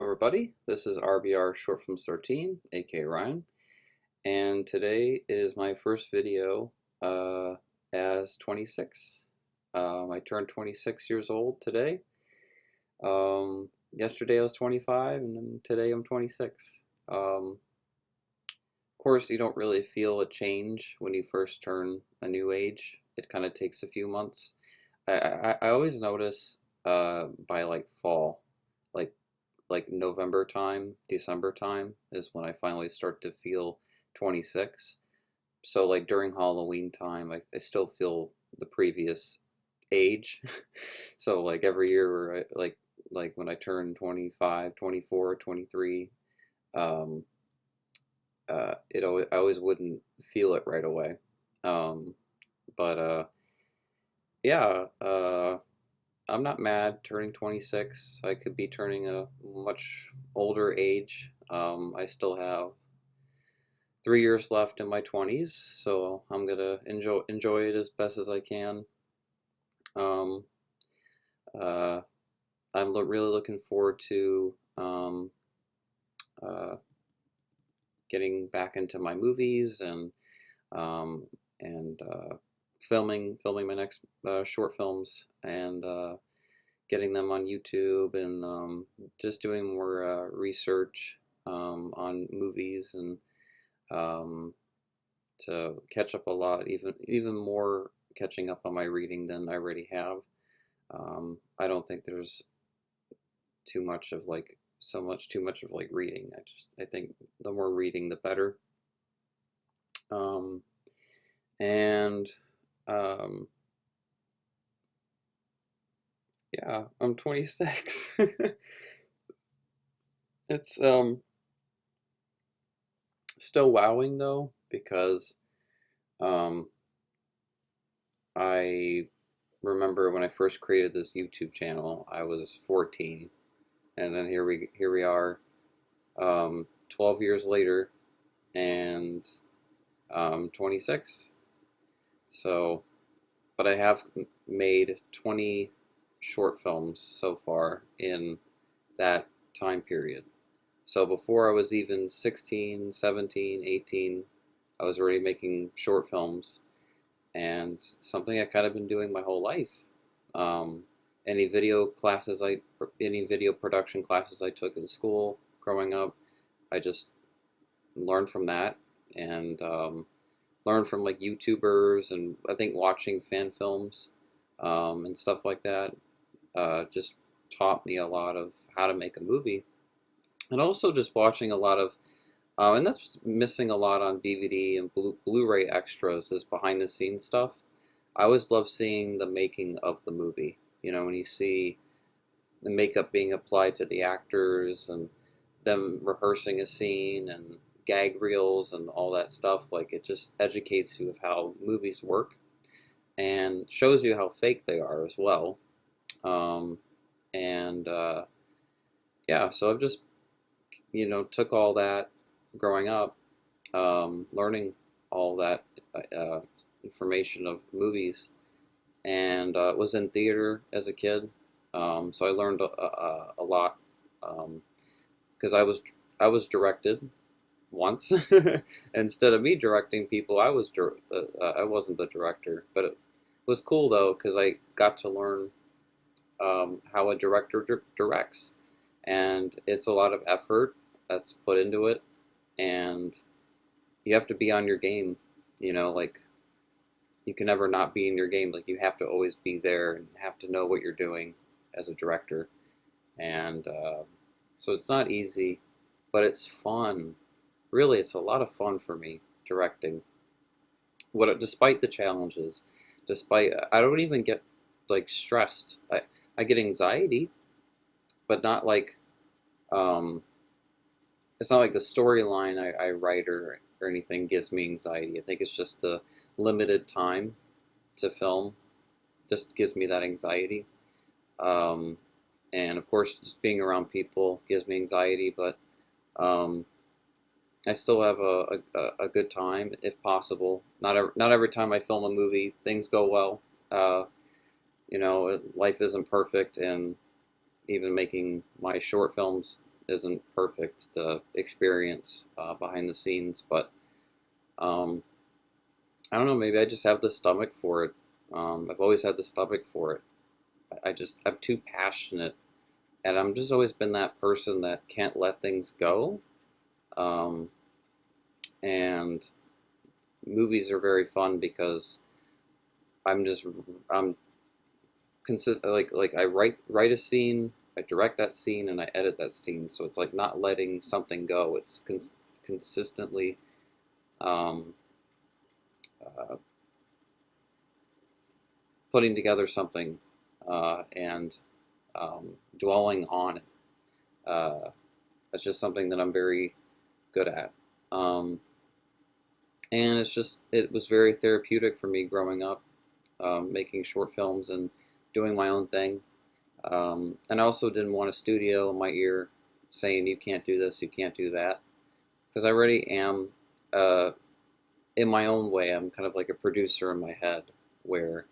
everybody. This is RBR Short Films 13, aka Ryan, and today is my first video as 26. I turned 26 years old today. Yesterday I was 25, and then today I'm 26. Of course, you don't really feel a change when you first turn a new age. It kind of takes a few months. I always notice by like fall, like November time, December time is when I finally start to feel 26. So like during Halloween time, I still feel the previous age. So like every year, like when I turn 25, 24, 23, um, I always wouldn't feel it right away. Um, but yeah, I'm not mad turning 26. I could be turning a much older age. I still have 3 years left in my 20s, so I'm gonna enjoy it as best as I can. Um, uh, really looking forward to uh, getting back into my movies um, and filming my next short films and getting them on YouTube and just doing more research on movies and um, to catch up a lot, even more catching up on my reading than I already have. I don't think there's too much of like too much of like reading. I think the more reading, the better. Um, and um, yeah, I'm 26. It's still wowing though because um, I remember when I first created this YouTube channel, I was 14, and then here we are, 12 years later, and 26. So, but I have made 20 short films so far in that time period. So before I was even 16, 17, 18, I was already making short films, and something I kind of been doing my whole life. Um, any video classes any video production classes I took in school growing up, I just learned from that and learned from like YouTubers and I think watching fan films and stuff like that just taught me a lot of how to make a movie, and also just watching a lot of and that's what's missing a lot on DVD and Blu-ray extras is behind the scenes stuff. I always love seeing the making of the movie. You know, when you see the makeup being applied to the actors and them rehearsing a scene and gag reels and all that stuff, like it just educates you of how movies work and shows you how fake they are as well. Um, and yeah, so I've just took all that growing up, learning all that uh, information of movies, and was in theater as a kid. So I learned a lot because I was directed once. Instead of me directing people, I wasn't the director, but it was cool though because I got to learn how a director directs, and it's a lot of effort that's put into it, and you have to be on your game. Like you can never not be in your game. Like you have to always be there and have to know what you're doing as a director. And so it's not easy, but it's fun. Really, it's a lot of fun for me directing. Despite the challenges, despite I don't even get like stressed. I get anxiety, but not like um, it's not like the storyline I write or anything gives me anxiety. I think it's just the limited time to film just gives me that anxiety. Um, and of course, just being around people gives me anxiety, but um, I still have a good time if possible. Not every time I film a movie things go well. Uh, life isn't perfect, and even making my short films isn't perfect, the experience behind the scenes, but um, I don't know, maybe I just have the stomach for it. I've always had the stomach for it. I'm too passionate, and I'm just always been that person that can't let things go. Um, and movies are very fun because I'm just I'm like I write a scene, I direct that scene, and I edit that scene. So it's like not letting something go. It's consistently um, uh, putting together something and dwelling on it. That's just something that I'm very good at. Um, and it was very therapeutic for me growing up, making short films and doing my own thing. And I also didn't want a studio in my ear saying you can't do this, you can't do that, because I already am uh, in my own way. I'm kind of like a producer in my head, where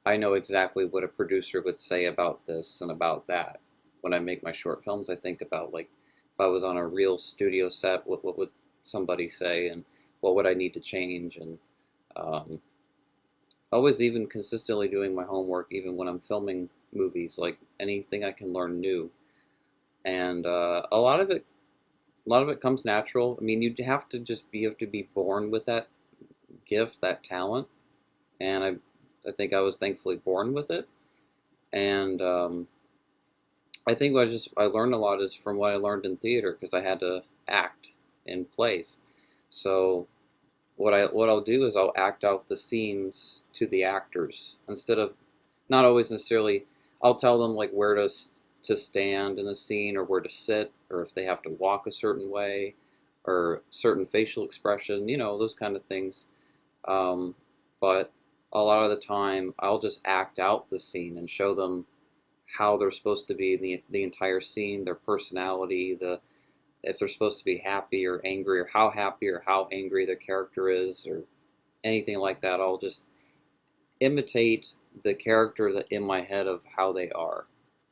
I know exactly what a producer would say about this and about that. When I make my short films, I think about like if I was on a real studio set, what would somebody say, and what would I need to change, and um, always even consistently doing my homework, even when I'm filming movies, like anything I can learn new. And a lot of it comes natural. I mean, you have to be born with that gift, that talent, and I think I was thankfully born with it. And I think I learned a lot is from what I learned in theater because I had to act in plays. So what I'll do is I'll act out the scenes to the actors instead of not always necessarily. I'll tell them like to stand in the scene or where to sit or if they have to walk a certain way or certain facial expression, those kind of things. Um, but a lot of the time, I'll just act out the scene and show them how they're supposed to be in the entire scene, their personality, if they're supposed to be happy or angry, or how angry their character is, or anything like that. I'll just imitate the character that in my head of how they are.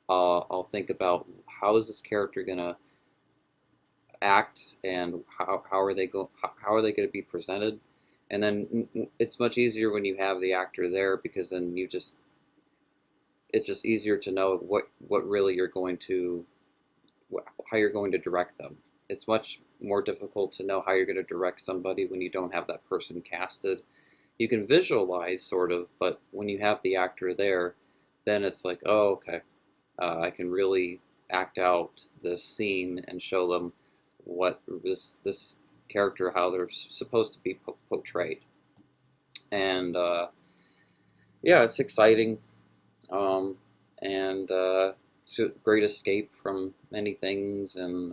I'll think about how is this character gonna act and how are they going to be presented, and then it's much easier when you have the actor there because then it's just easier to know what really you're going to how you're going to direct them. It's much more difficult to know how you're going to direct somebody when you don't have that person casted. You can visualize sort of, but when you have the actor there, then it's like, oh, okay, I can really act out this scene and show them what this character, how they're supposed to be portrayed. And yeah, it's exciting, um, and it's a great escape from many things. And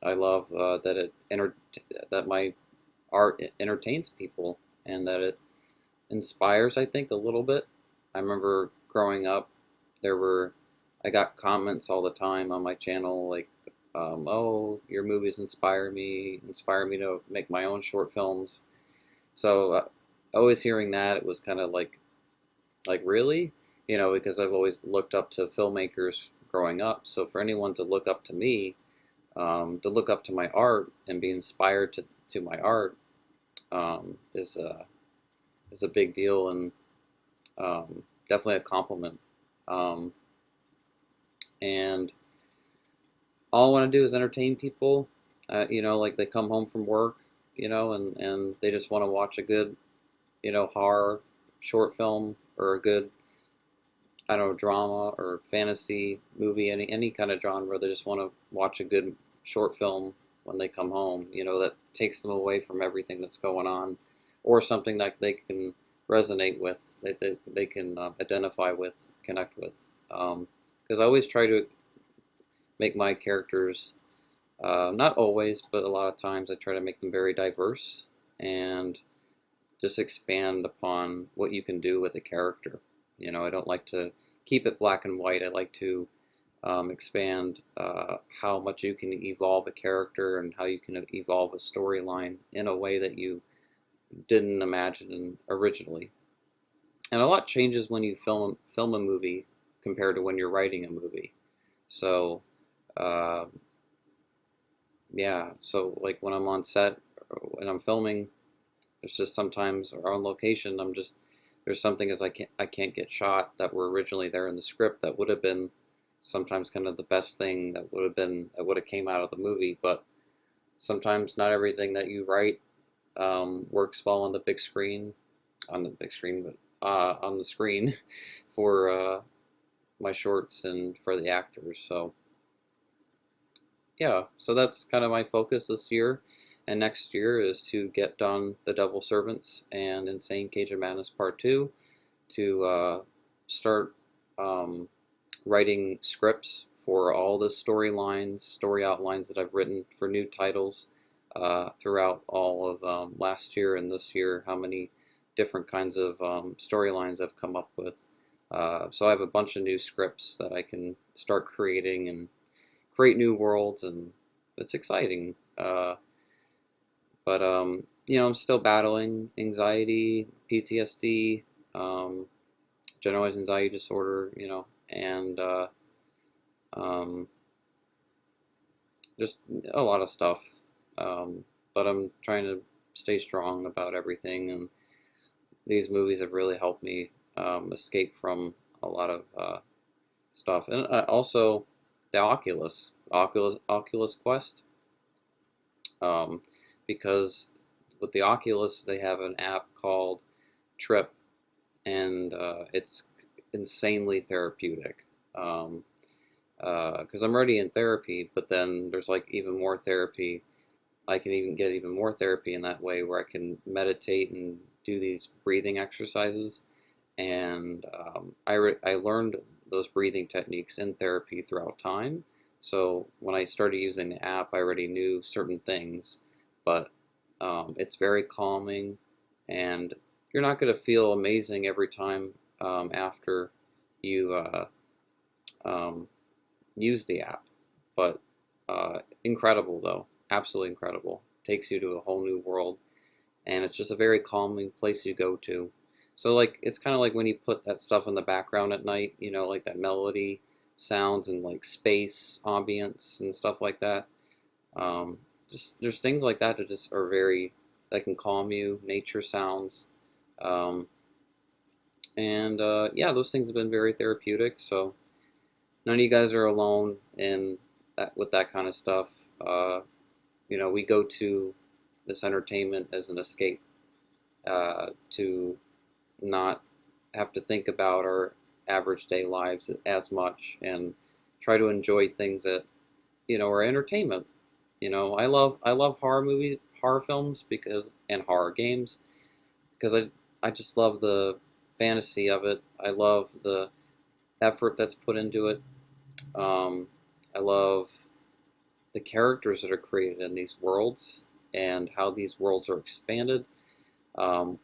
I love that my art entertains people and that it inspires. I think a little bit. I remember growing up, there were I got comments all the time on my channel like, "Oh, your movies inspire me to make my own short films." So always hearing that, it was kind of like really, because I've always looked up to filmmakers growing up. So for anyone to look up to me, to look up to my art and be inspired to my art is a big deal and definitely a compliment. Um, and all I want to do is entertain people. Like they come home from work, and they just want to watch a good, horror short film or a good, I don't know, drama or fantasy movie, any kind of genre. They just want to watch a good short film when they come home, that takes them away from everything that's going on, or something that they can resonate with, that they can identify with, connect with. Because I always try to make my characters, not always, but a lot of times I try to make them very diverse and just expand upon what you can do with a character. I don't like to keep it black and white. I like to expand how much you can evolve a character and how you can evolve a storyline in a way that you didn't imagine originally. And a lot changes when you film a movie compared to when you're writing a movie. So uh, yeah, so like when I'm on set or when I'm filming, there's just sometimes, or on location, I'm just, there's something as I can't get shot that were originally there in the script that would have been sometimes kind of the best thing that would have came out of the movie. But sometimes not everything that you write works well on the big screen, but on the screen for my shorts and for the actors. So yeah, so that's kind of my focus this year. And next year is to get done The Devil Servants and Insane Cage of Madness Part 2, to start um, writing scripts for all the storylines, story outlines that I've written for new titles throughout all of last year and this year, how many different kinds of storylines I've come up with. So I have a bunch of new scripts that I can start creating and create new worlds, and it's exciting. But I'm still battling anxiety, PTSD, um, generalized anxiety disorder, and um, just a lot of stuff. But I'm trying to stay strong about everything, and these movies have really helped me escape from a lot of stuff. And also the Oculus Quest, um, because with the Oculus they have an app called Trip, and it's insanely therapeutic. Because I'm already in therapy, but then there's like even more therapy. I can even get even more therapy in that way, where I can meditate and do these breathing exercises. And I learned those breathing techniques in therapy throughout time. So when I started using the app, I already knew certain things, but it's very calming, and you're not going to feel amazing every time after you um, use the app, but incredible though, absolutely incredible. Takes you to a whole new world, and it's just a very calming place you go to. So like it's kind of like when you put that stuff in the background at night, like that melody sounds and like space ambience and stuff like that. Um, just there's things like that that just are very, that can calm you. Nature sounds, um, and yeah, those things have been very therapeutic. So none of you guys are alone in that with that kind of stuff. We go to this entertainment as an escape, to not have to think about our average day lives as much, and try to enjoy things that are entertainment. I love horror films, because and horror games, because I just love the fantasy of it. I love the effort that's put into it. I love the characters that are created in these worlds, and how these worlds are expanded,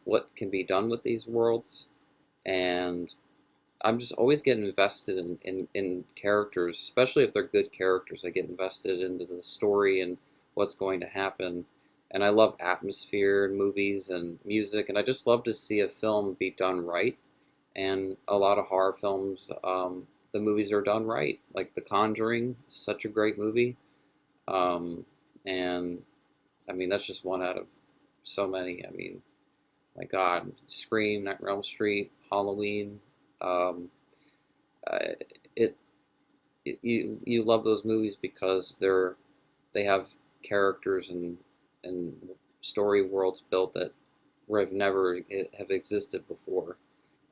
what can be done with these worlds. And I'm just always getting invested in characters, especially if they're good characters. I get invested into the story and what's going to happen. And I love atmosphere in movies and music, and I just love to see a film be done right. And a lot of horror films, the movies are done right. Like The Conjuring, such a great movie. Um, and I mean, that's just one out of so many. I mean, my God, Scream, Nightmare on Elm Street, Halloween. Um, uh, it, you love those movies because they have characters and story worlds built that where have never have existed before,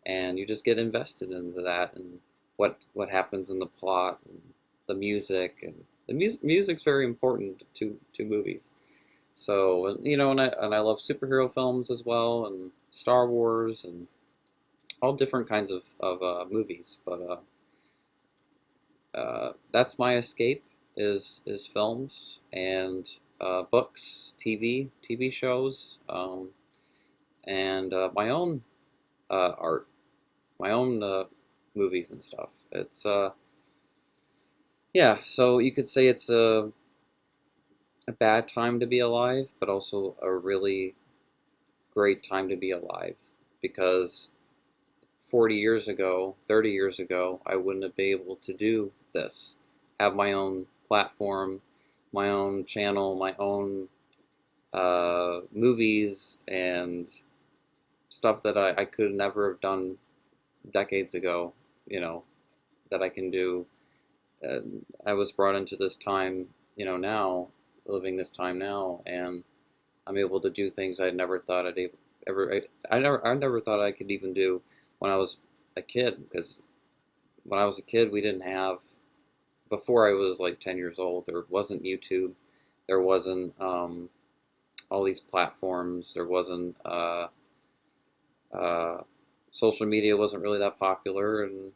and you just get invested into that, and what happens in the plot, and the music, and music's very important to movies. So and I love superhero films as well, and Star Wars, and all different kinds of movies. But that's my escape, is films and books, TV shows, and my own art, my own movies and stuff. It's yeah. So you could say it's a bad time to be alive, but also a really great time to be alive, because 40 years ago, 30 years ago, I wouldn't have been able to do this, have my own platform, my own channel, my own movies and stuff that I could never have done decades ago, you know, that I can do. I was brought into this time, now, living this time now, and I'm able to do things I never thought I never thought I could even do when I was a kid. Because when I was a kid, we didn't have, before I was like 10 years old, there wasn't YouTube, there wasn't all these platforms, there wasn't uh, social media wasn't really that popular, and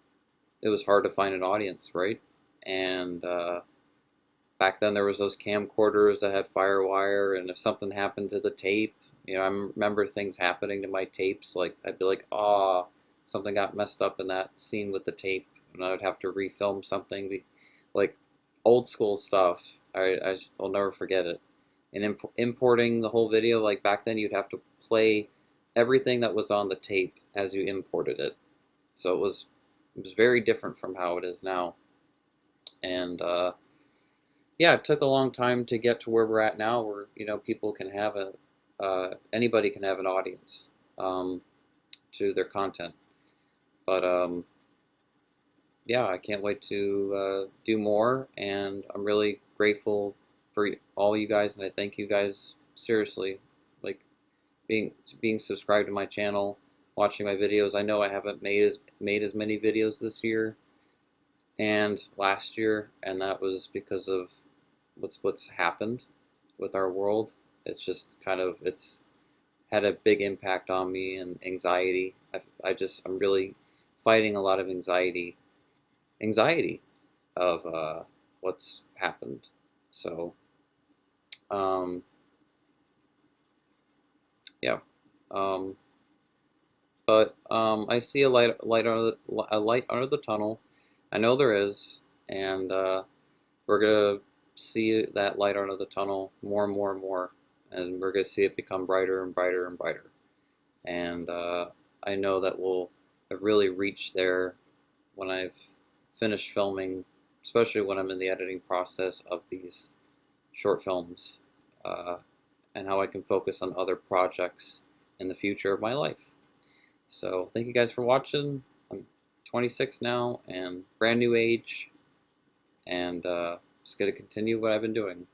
it was hard to find an audience, right? And back then there was those camcorders that had FireWire, and if something happened to the tape, I remember things happening to my tapes. Like I'd be like, "Oh, something got messed up in that scene with the tape," and I would have to refilm something, like old school stuff. I'll never forget it. And importing the whole video, like back then, you'd have to play everything that was on the tape as you imported it. So it was very different from how it is now. And yeah, it took a long time to get to where we're at now, where people can have anybody can have an audience um, to their content. But yeah, I can't wait to do more, and I'm really grateful for all you guys, and I thank you guys seriously, like being subscribed to my channel, watching my videos. I know I haven't made as many videos this year and last year, and that was because of what's happened with our world. It's just it's had a big impact on me, and anxiety. I'm really fighting a lot of anxiety of what's happened. So um, yeah, um, but I see a light under the tunnel. I know there is, and we're gonna see that light under the tunnel more and more and more, and we're gonna see it become brighter and brighter and brighter. And I know that we'll have really reached there when I've finished filming, especially when I'm in the editing process of these short films, uh, and how I can focus on other projects in the future of my life. So thank you guys for watching. I'm 26 now and brand new age, and just going to continue what I've been doing.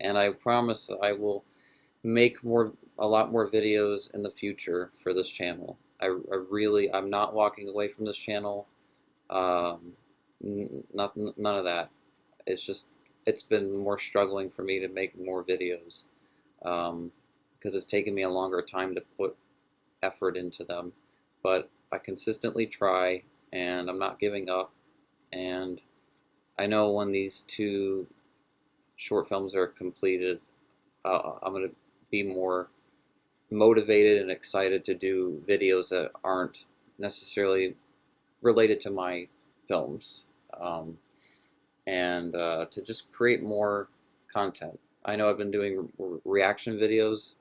And I promise that I will make a lot more videos in the future for this channel. I'm not walking away from this channel. None of that. It's been more struggling for me to make more videos, because it's taken me a longer time to put effort into them. But I consistently try, and I'm not giving up. And I know when these two short films are completed, I'm going to be more motivated and excited to do videos that aren't necessarily related to my films, and to just create more content. I know I've been doing reaction videos,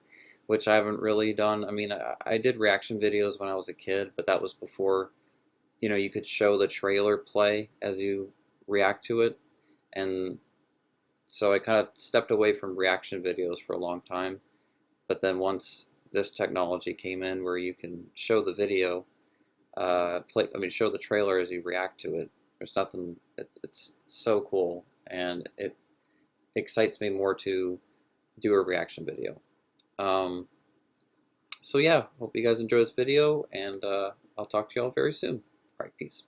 which I haven't really done. I mean, I did reaction videos when I was a kid, but that was before, you could show the trailer play as you react to it. And so I kind of stepped away from reaction videos for a long time. But then once this technology came in where you can show the video, show the trailer as you react to it, there's nothing, it's so cool, and it excites me more to do a reaction video. So yeah, hope you guys enjoy this video, and I'll talk to you all very soon. All right, peace.